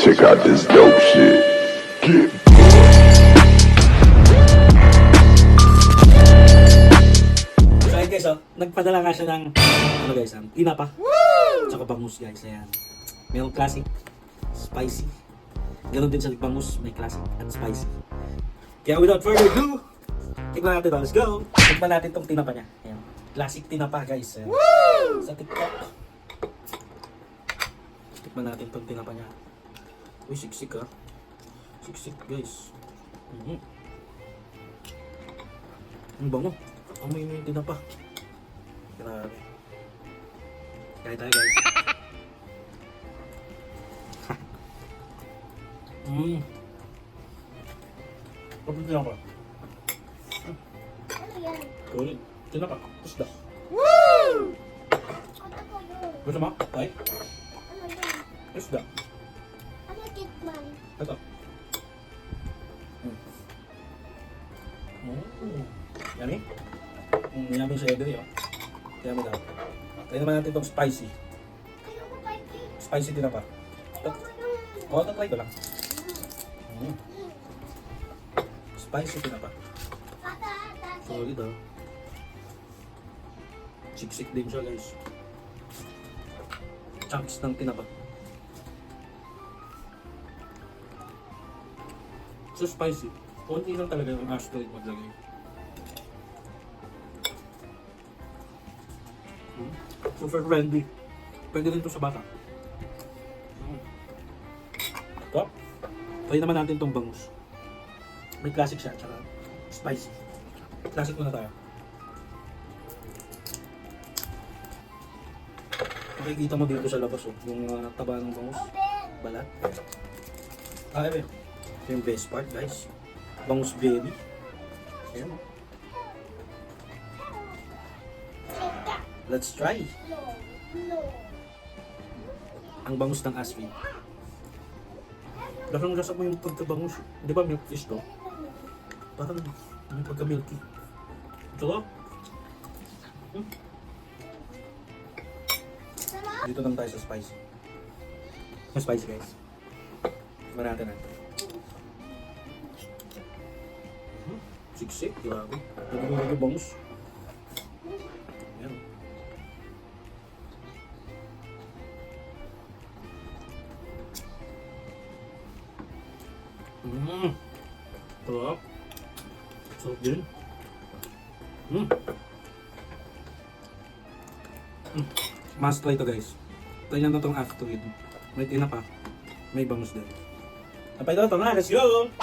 check out this dope shit. Get So ayun guys, nagpadala nga siya ng ano guys, tinapa. Tsaka bangus guys, ayan. Mayroong classic, spicy. Ganon din sa bangus, may classic at spicy. Kaya without further ado, tikman natin ito. Let's go! Tikman natin tong tinapa niya. Ayan. Classic tinapa guys. Ayan. Sa TikTok. Tikman natin tong tinapa niya. Uy, siksik ah. Siksik guys. Ang bango. Amoy mo yung tinapa. Grabe. Kaya tayo guys. Kapag tinapa. Ano yan? Kulit. Tinapa. Isda. Ano ko yun? Gusto mo? Ay? Ano yun? Isda. Ano tikman? Ito. Yummy? Yummy siya yun. Yummy daw. Try naman natin itong spicy. Ayaw ko kay cake. Spicy tinapa. Ayaw ko yun. Oo, try ko lang. Spicy tinapa. Tata, tata. Solid ah. Siksik din siya guys. Chunks ng tinapa. So spicy. Konti lang talaga yung asteroid maglagay. Super friendly. Pwede rin ito sa bata. Ito. Try naman natin itong bangus. May classic siya, tsaka spicy. Classic muna tayo. Makikita mo dito sa labas yung taba ng bangus. Balat. Ito yung best part guys. Bangus baby. Ayan o. Let's try. No. No. Ang bangus ng aspen. Lasang-lasa mo yung pagkabangus. Di ba milk fish to? Parang may pagka-milky. Ito. Dito lang tayo sa spice. Yung spice guys. Tignan natin natin. Siksik, grabe. Nagiging yung bangus. Ayan. Sarap. Sarap din. Must try to guys. Try nyo na itong afternoon. May tinapa. May bangus din. Napay ito na. Let's go!